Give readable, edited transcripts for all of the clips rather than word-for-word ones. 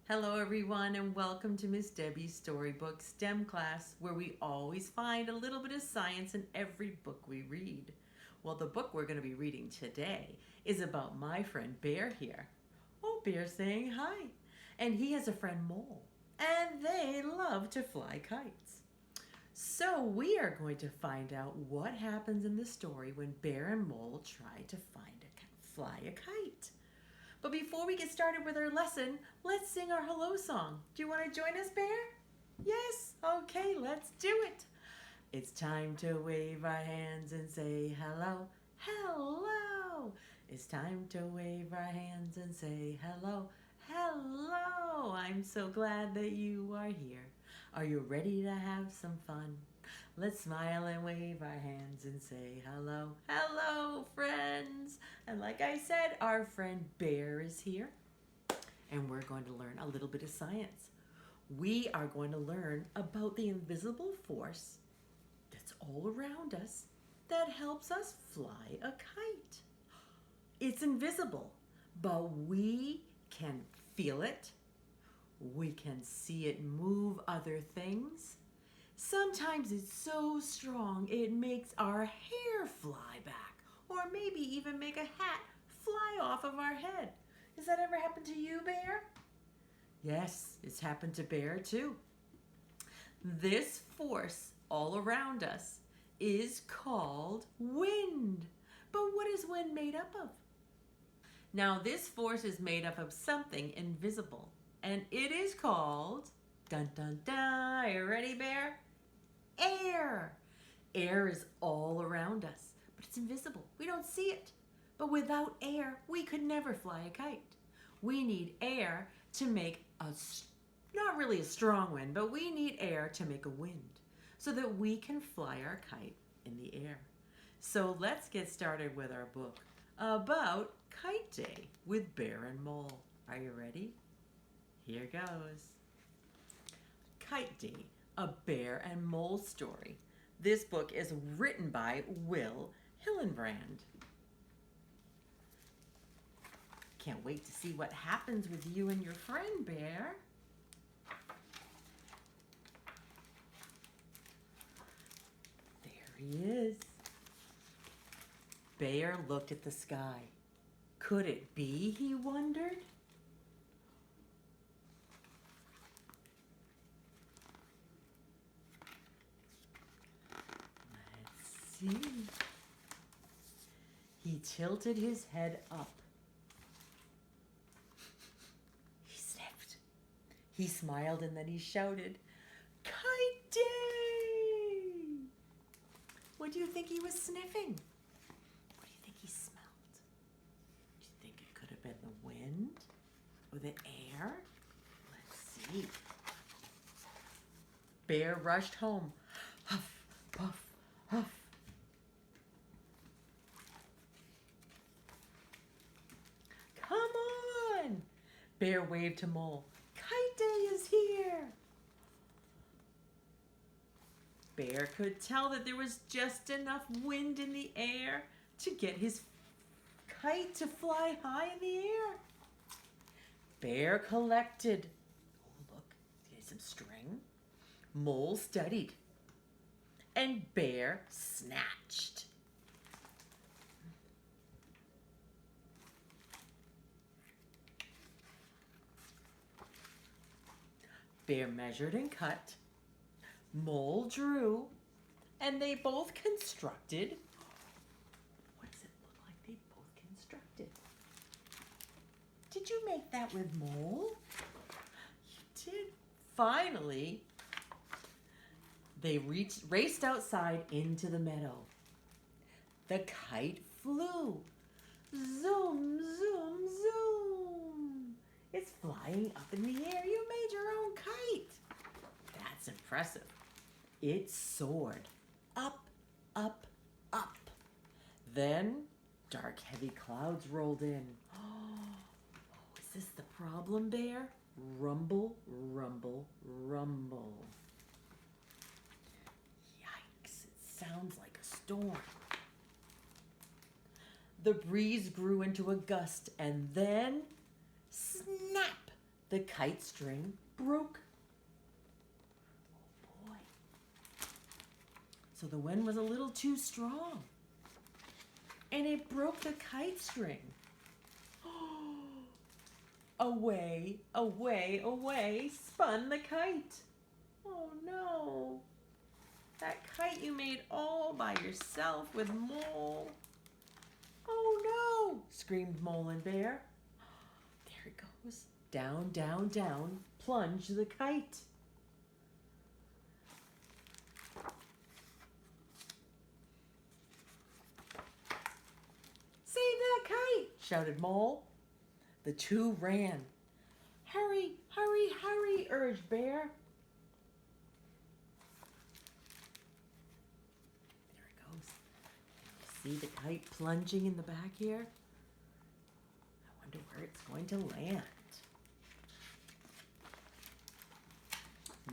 Hello everyone and welcome to Miss Debbie's Storybook Stem class, where we always find a little bit of science in every book we read. Well, the book we're going to be reading today is about my friend Bear here. Oh, Bear's saying hi. And he has a friend Mole, and they love to fly kites. So we are going to find out what happens in the story when Bear and Mole try to fly a kite. But before we get started with our lesson, let's sing our hello song. Do you want to join us, Bear? Yes? Okay, let's do it. It's time to wave our hands and say hello, hello. It's time to wave our hands and say hello, hello. I'm so glad that you are here. Are you ready to have some fun? Let's smile and wave our hands and say hello, hello, friends. And like I said, our friend Bear is here, and we're going to learn a little bit of science. We are going to learn about the invisible force that's all around us that helps us fly a kite. It's invisible, but we can feel it. We can see it move other things. Sometimes it's so strong it makes our hair fly back, or maybe even make a hat fly off of our head. Has that ever happened to you, Bear? Yes, it's happened to Bear too. This force all around us is called wind. But what is wind made up of? Now, this force is made up of something invisible, and it is called, dun dun dun, are you ready, Bear? Air. Air is all around us, but it's invisible. We don't see it. But without air, we could never fly a kite. We need air to make not really a strong wind, but we need air to make a wind so that we can fly our kite in the air. So let's get started with our book about Kite Day with Bear and Mole. Are you ready? Here goes. Kite Day, a Bear and Mole story. This book is written by Will Hillenbrand. Can't wait to see what happens with you and your friend, Bear. There he is. Bear looked at the sky. Could it be, he wondered? Let's see. He tilted his head up. He sniffed. He smiled and then he shouted, Kite Day! What do you think he was sniffing? What do you think he smelled? Do you think it could have been the wind or the air? Let's see. Bear rushed home. Huff, puff, huff. Come on! Bear waved to Mole. Kite Day is here! Bear could tell that there was just enough wind in the air to get his kite to fly high in the air. Bear collected. Oh, look, here's some string. Mole studied. And Bear snatched. Bear measured and cut. Mole drew. And they both constructed. What does it look like they both constructed? Did you make that with Mole? You did. Finally, they raced outside into the meadow. The kite flew. Zoom, zoom, zoom. It's flying up in the air. You made your own kite. That's impressive. It soared up, up, up. Then dark, heavy clouds rolled in. Oh, is this the problem, Bear? Rumble, rumble, rumble. Yikes, it sounds like a storm. The breeze grew into a gust, and then, snap! the kite string broke. Oh boy. So the wind was a little too strong, and it broke the kite string. Away, away, away spun the kite. Oh no. That kite you made all by yourself with Mole. Oh no, screamed Mole and Bear. There it goes. Down, down, down, plunged the kite. Save that kite, shouted Mole. The two ran. Hurry, hurry, hurry, urged Bear. There it goes. See the kite plunging in the back here? I wonder where it's going to land.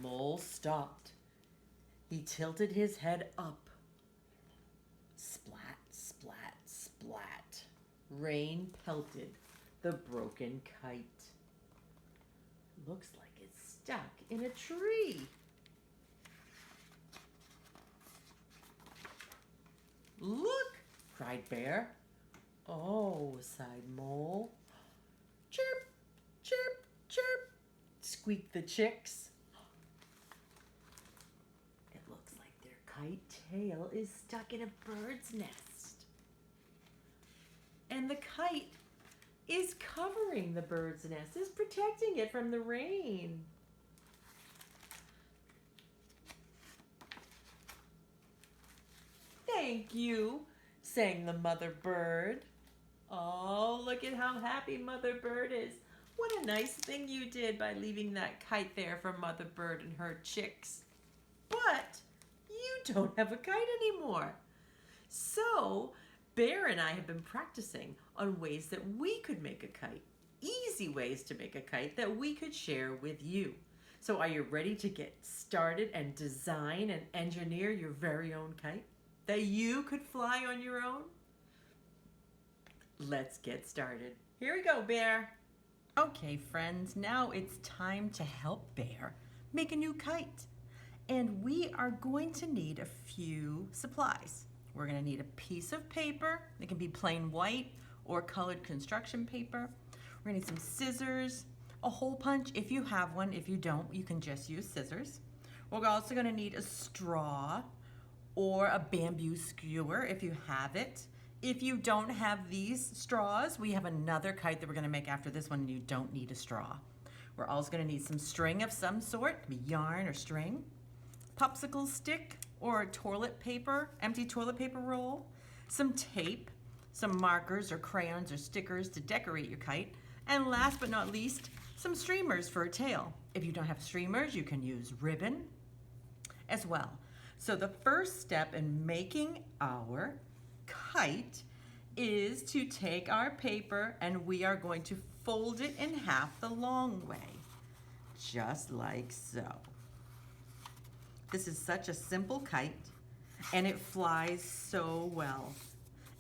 Mole stopped. He tilted his head up. Splat, splat, splat. Rain pelted the broken kite. Looks like it's stuck in a tree. Look, cried Bear. Oh, sighed Mole. Chirp, chirp, chirp, squeaked the chicks. It looks like their kite tail is stuck in a bird's nest. And the kite is covering the bird's nest, is protecting it from the rain. Thank you, sang the mother bird. Oh, look at how happy Mother Bird is. What a nice thing you did by leaving that kite there for Mother Bird and her chicks. But you don't have a kite anymore. So Bear and I have been practicing on ways that we could make a kite. Easy ways to make a kite that we could share with you. So are you ready to get started and design and engineer your very own kite that you could fly on your own? Let's get started. Here we go, Bear. Okay, friends, now it's time to help Bear make a new kite. And we are going to need a few supplies. We're going to need a piece of paper. It can be plain white or colored construction paper. We're going to need some scissors, a hole punch if you have one. If you don't, you can just use scissors. We're also going to need a straw or a bamboo skewer if you have it. If you don't have these straws, we have another kite that we're going to make after this one, and you don't need a straw. We're also going to need some string of some sort, it could be yarn or string, popsicle stick or toilet paper, empty toilet paper roll, some tape, some markers or crayons or stickers to decorate your kite, and last but not least, some streamers for a tail. If you don't have streamers, you can use ribbon as well. So the first step in making our kite is to take our paper and we are going to fold it in half the long way, just like so. This is such a simple kite and it flies so well.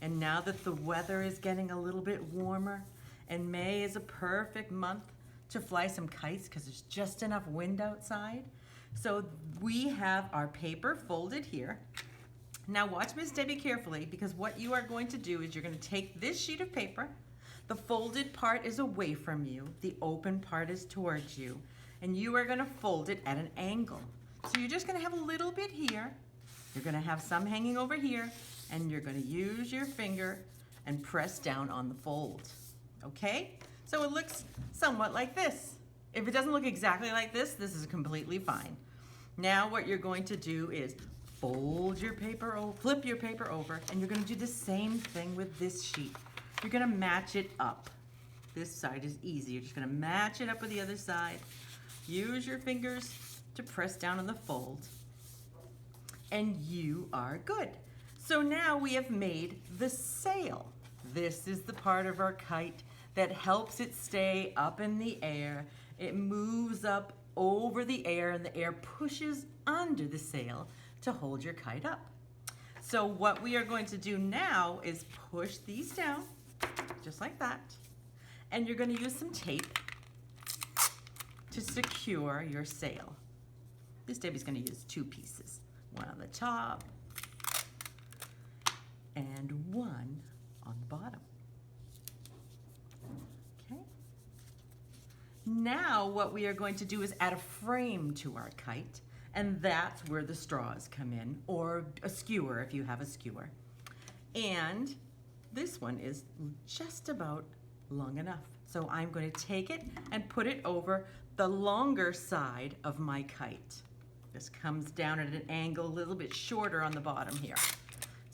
And now that the weather is getting a little bit warmer and May is a perfect month to fly some kites because there's just enough wind outside. So we have our paper folded here. Now watch Miss Debbie carefully, because what you are going to do is you're going to take this sheet of paper. The folded part is away from you. The open part is towards you. And you are going to fold it at an angle. So you're just going to have a little bit here. You're going to have some hanging over here. And you're going to use your finger and press down on the fold. Okay? So it looks somewhat like this. If it doesn't look exactly like this, this is completely fine. Now what you're going to do is fold your paper, flip your paper over, and you're going to do the same thing with this sheet. You're going to match it up. This side is easy. You're just going to match it up with the other side. Use your fingers to press down on the fold, and you are good. So now we have made the sail. This is the part of our kite that helps it stay up in the air. It moves up over the air, and the air pushes under the sail to hold your kite up. So what we are going to do now is push these down, just like that. And you're going to use some tape. to secure your sail. Miss Debbie's going to use 2 pieces, one on the top and one on the bottom. Okay. Now what we are going to do is add a frame to our kite, and that's where the straws come in, or a skewer if you have a skewer. And this one is just about long enough. So I'm going to take it and put it over the longer side of my kite. This comes down at an angle a little bit shorter on the bottom here.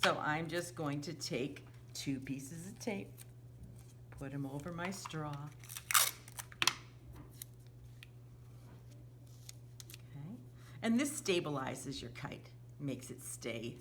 So I'm just going to take 2 pieces of tape, put them over my straw. Okay. And this stabilizes your kite, makes it stay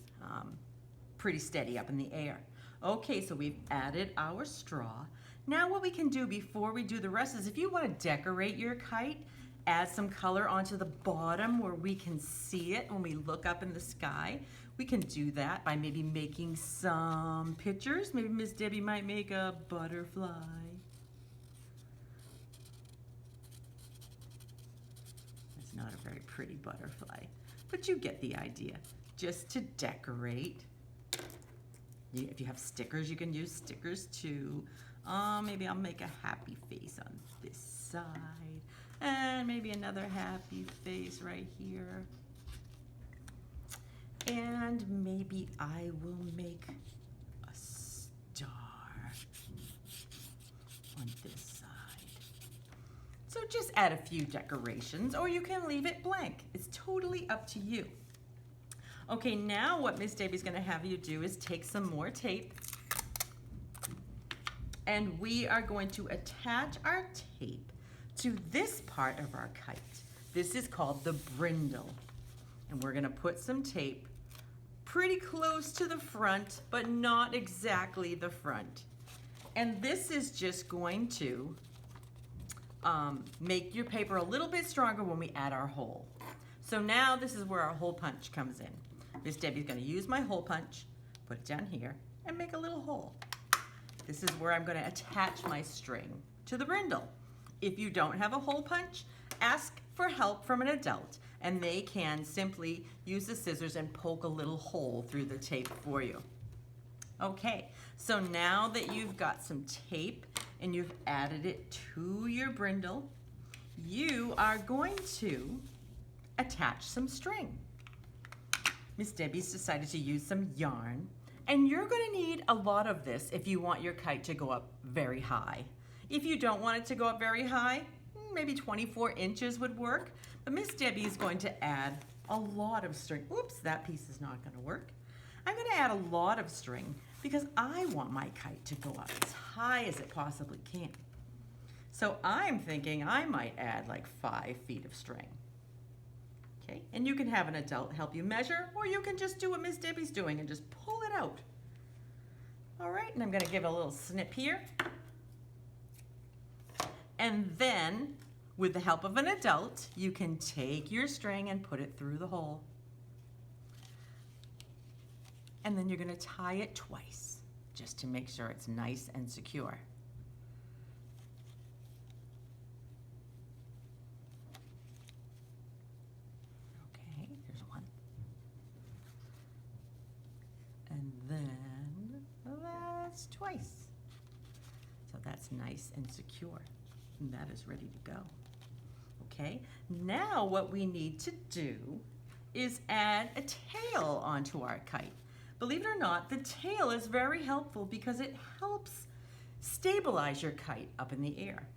pretty steady up in the air. Okay, so we've added our straw. Now what we can do before we do the rest is, if you want to decorate your kite, add some color onto the bottom where we can see it when we look up in the sky. We can do that by maybe making some pictures. Maybe Miss Debbie might make a butterfly. It's not a very pretty butterfly, but you get the idea. Just to decorate. If you have stickers, you can use stickers too. Maybe I'll make a happy face on this side. And maybe another happy face right here. And maybe I will make a star on this side. So just add a few decorations, or you can leave it blank. It's totally up to you. Okay, now what Miss Debbie's going to have you do is take some more tape, and we are going to attach our tape to this part of our kite. This is called the brindle, and we're going to put some tape pretty close to the front, but not exactly the front. And this is just going to make your paper a little bit stronger when we add our hole. So now this is where our hole punch comes in. Miss Debbie's going to use my hole punch, put it down here, and make a little hole. This is where I'm going to attach my string to the brindle. If you don't have a hole punch, ask for help from an adult, and they can simply use the scissors and poke a little hole through the tape for you. Okay, so now that you've got some tape and you've added it to your brindle, you are going to attach some string. Miss Debbie's decided to use some yarn, and you're going to need a lot of this if you want your kite to go up very high. If you don't want it to go up very high, maybe 24 inches would work, but Miss Debbie is going to add a lot of string. Oops, that piece is not going to work. I'm going to add a lot of string because I want my kite to go up as high as it possibly can. So I'm thinking I might add like 5 feet of string. Okay, and you can have an adult help you measure, or you can just do what Miss Debbie's doing and just pull it out. All right, and I'm going to give it a little snip here. And then, with the help of an adult, you can take your string and put it through the hole. And then you're going to tie it twice, just to make sure it's nice and secure. Okay, here's one. And then that's twice. So that's nice and secure. And that is ready to go. Okay, now what we need to do is add a tail onto our kite. Believe it or not, the tail is very helpful because it helps stabilize your kite up in the air.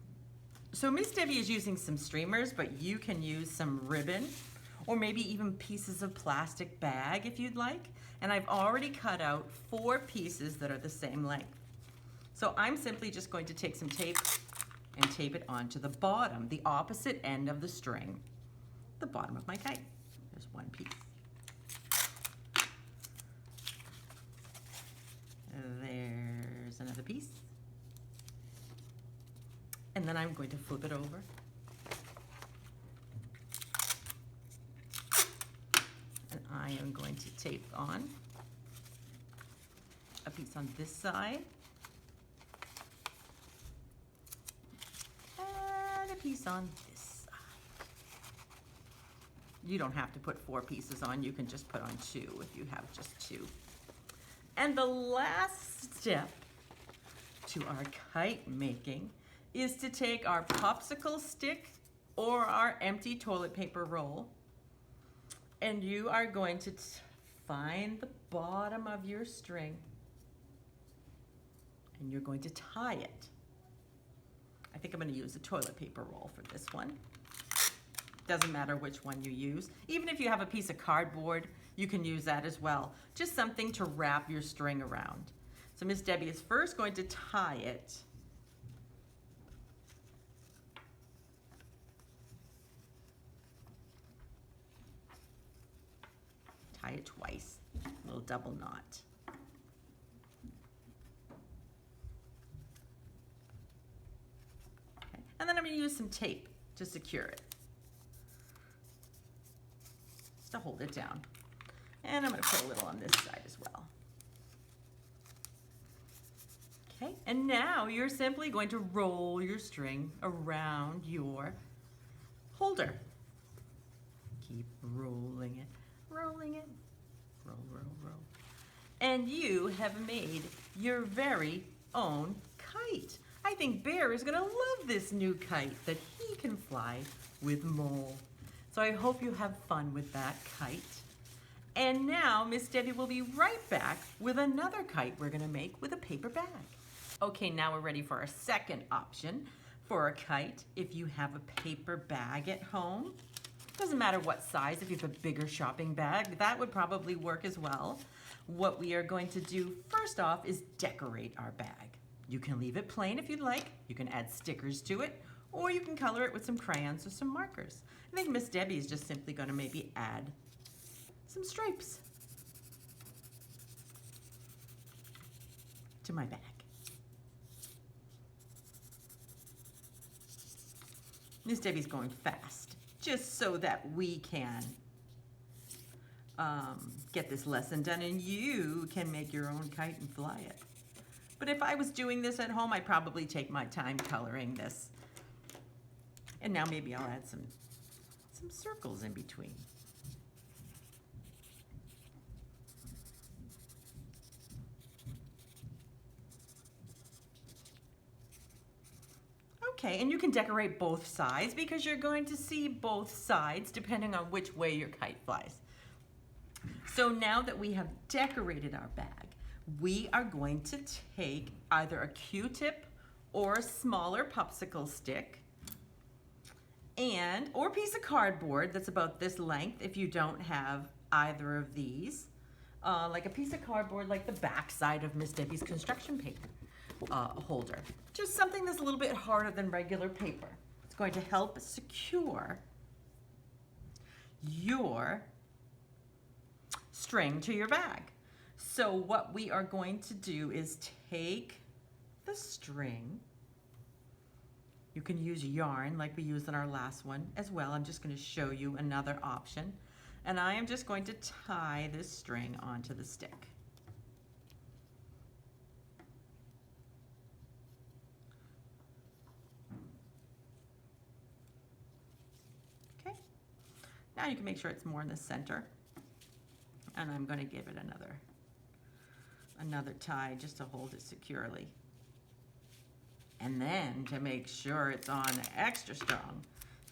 So Miss Debbie is using some streamers, but you can use some ribbon or maybe even pieces of plastic bag if you'd like. And I've already cut out 4 pieces that are the same length. So I'm simply just going to take some tape and tape it onto the bottom, the opposite end of the string, the bottom of my kite. There's one piece. There's another piece. And then I'm going to flip it over. And I am going to tape on a piece on this side. And a piece on this side. You don't have to put 4 pieces on. You can just put on 2 if you have just 2. And the last step to our kite making is to take our popsicle stick or our empty toilet paper roll, and you are going to find the bottom of your string and you're going to tie it. I think I'm going to use a toilet paper roll for this one. Doesn't matter which one you use. Even if you have a piece of cardboard, you can use that as well. Just something to wrap your string around. So Miss Debbie is first going to tie it. Tie it twice, a little double knot. Okay. And then I'm going to use some tape to secure it, just to hold it down. And I'm going to put a little on this side as well. Okay, and now you're simply going to roll your string around your holder. Keep rolling it, rolling it, roll, roll, roll. And you have made your very own kite. I think Bear is going to love this new kite that he can fly with Mole. So I hope you have fun with that kite. And now Miss Debbie will be right back with another kite we're going to make with a paper bag. Okay, now we're ready for our second option for a kite. If you have a paper bag at home, doesn't matter what size, if you have a bigger shopping bag, that would probably work as well. What we are going to do first off is decorate our bag. You can leave it plain if you'd like. You can add stickers to it, or you can color it with some crayons or some markers. I think Miss Debbie is just simply going to maybe add some stripes to my bag. Miss Debbie's going fast, just so that we can get this lesson done and you can make your own kite and fly it. But if I was doing this at home, I'd probably take my time coloring this. And now maybe I'll add some circles in between. Okay, and you can decorate both sides because you're going to see both sides depending on which way your kite flies. So now that we have decorated our bag, we are going to take either a Q-tip or a smaller popsicle stick or a piece of cardboard that's about this length if you don't have either of these. Like a piece of cardboard like the back side of Miss Debbie's construction paper holder. Just something that's a little bit harder than regular paper. It's going to help secure your string to your bag. So what we are going to do is take the string. You can use yarn like we used in our last one as well. I'm just going to show you another option. And I am just going to tie this string onto the stick. Okay. Now you can make sure it's more in the center. And I'm going to give it another tie just to hold it securely. And then to make sure it's on extra strong,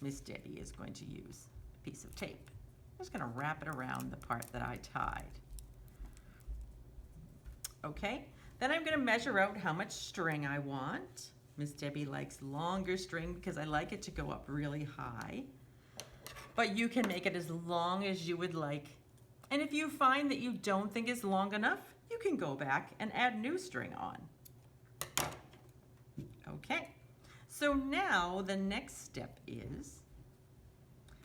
Miss Debbie is going to use a piece of tape. I'm just going to wrap it around the part that I tied. Okay, then I'm going to measure out how much string I want. Miss Debbie likes longer string because I like it to go up really high. But you can make it as long as you would like. And if you find that you don't think it's long enough, you can go back and add new string on. Okay, so now the next step is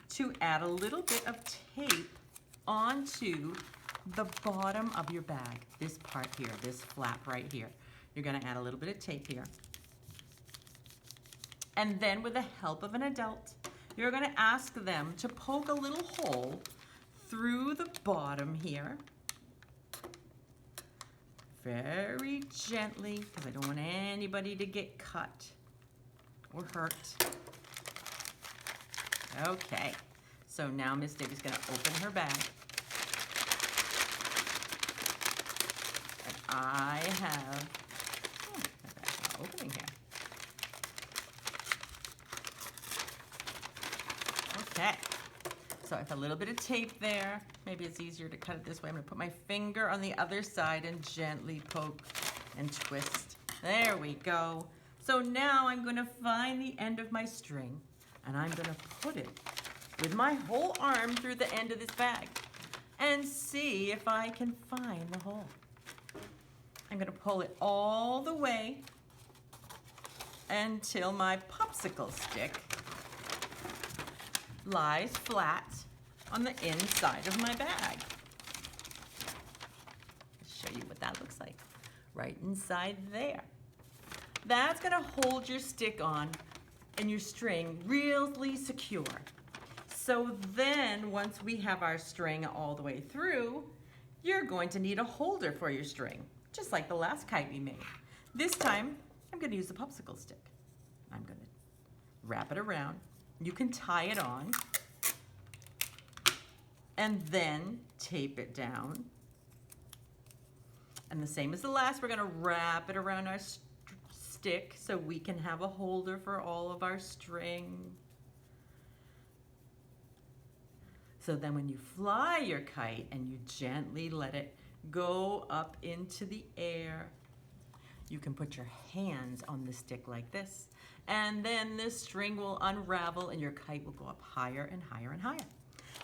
to add a little bit of tape onto the bottom of your bag. This part here, this flap right here. You're going to add a little bit of tape here. And then with the help of an adult, you're going to ask them to poke a little hole through the bottom here. Very gently, because I don't want anybody to get cut or hurt. Okay, So now Miss Debbie's going to open her bag. And I have, my bag's not opening here. Okay. So I have a little bit of tape there. Maybe it's easier to cut it this way. I'm going to put my finger on the other side and gently poke and twist. There we go. So now I'm going to find the end of my string and I'm going to put it with my whole arm through the end of this bag and see if I can find the hole. I'm going to pull it all the way until my popsicle stick lies flat on the inside of my bag. I'll show you what that looks like. Right inside there. That's going to hold your stick on and your string really secure. So then once we have our string all the way through, you're going to need a holder for your string, just like the last kite we made. This time, I'm going to use the popsicle stick. I'm going to wrap it around. You can tie it on and then tape it down. And the same as the last, we're going to wrap it around our stick so we can have a holder for all of our string. So then when you fly your kite and you gently let it go up into the air, you can put your hands on the stick like this, and then this string will unravel and your kite will go up higher and higher and higher.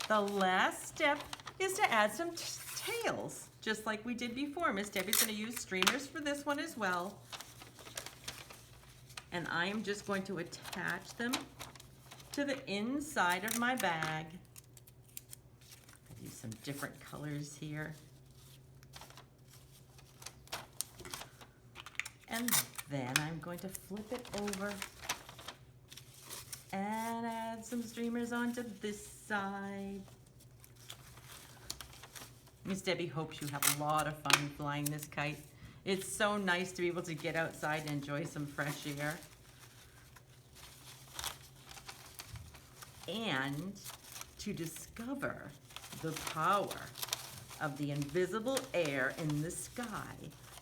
The last step is to add some tails, just like we did before. Miss Debbie's going to use streamers for this one as well. And I am just going to attach them to the inside of my bag. I'll use some different colors here. And then I'm going to flip it over and add some streamers onto this side. Miss Debbie hopes you have a lot of fun flying this kite. It's so nice to be able to get outside and enjoy some fresh air. And to discover the power of the invisible air in the sky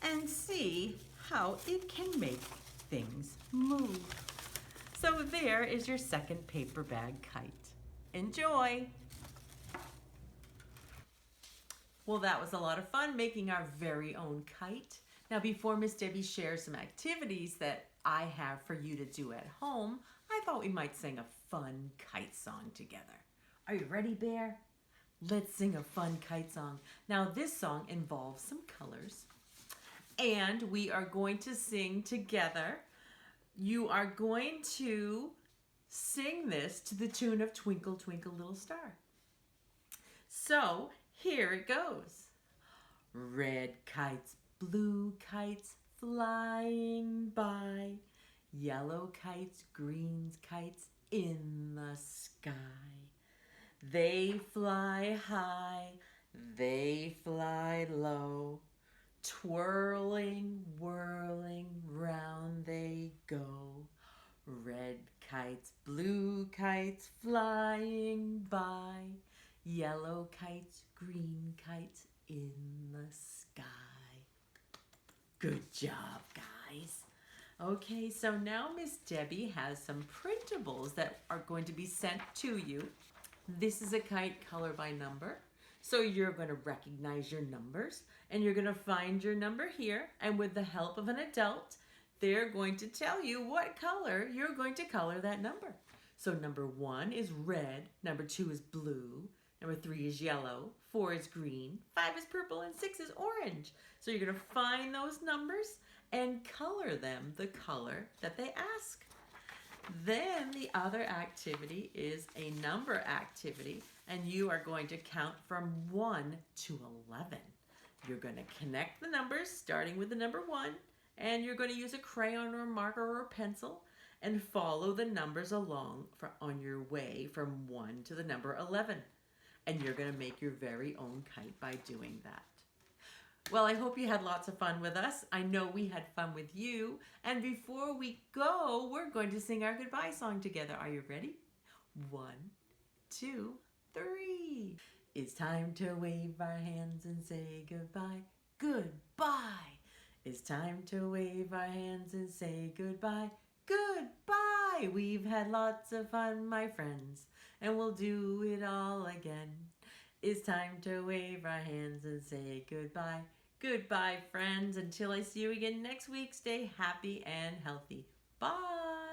and see how it can make things move. So there is your second paper bag kite. Enjoy! Well, that was a lot of fun making our very own kite. Now, before Miss Debbie shares some activities that I have for you to do at home, I thought we might sing a fun kite song together. Are you ready, Bear? Let's sing a fun kite song. Now, this song involves some colors, and we are going to sing together. You are going to sing this to the tune of Twinkle, Twinkle, Little Star. So, here it goes. Red kites, blue kites flying by, yellow kites, green kites in the sky. They fly high, they fly low, twirling, whirling, round they go. Red kites, blue kites flying by, yellow kites, green kites in the sky. Good job, guys. Okay, so now Miss Debbie has some printables that are going to be sent to you. This is a kite color by number. So you're going to recognize your numbers and you're going to find your number here, and with the help of an adult, they're going to tell you what color you're going to color that number. So number 1 is red, number 2 is blue, number 3 is yellow, 4 is green, 5 is purple, and 6 is orange. So you're going to find those numbers and color them the color that they ask. Then the other activity is a number activity, and you are going to count from 1 to 11. You're going to connect the numbers starting with the number 1, and you're going to use a crayon or a marker or a pencil and follow the numbers along on your way from 1 to the number 11. And you're going to make your very own kite by doing that. Well, I hope you had lots of fun with us. I know we had fun with you. And before we go, we're going to sing our goodbye song together. Are you ready? 1, 2, 3. It's time to wave our hands and say goodbye. Goodbye. It's time to wave our hands and say goodbye. Goodbye. We've had lots of fun, my friends, and we'll do it all again. It's time to wave our hands and say goodbye. Goodbye, friends. Until I see you again next week, stay happy and healthy. Bye.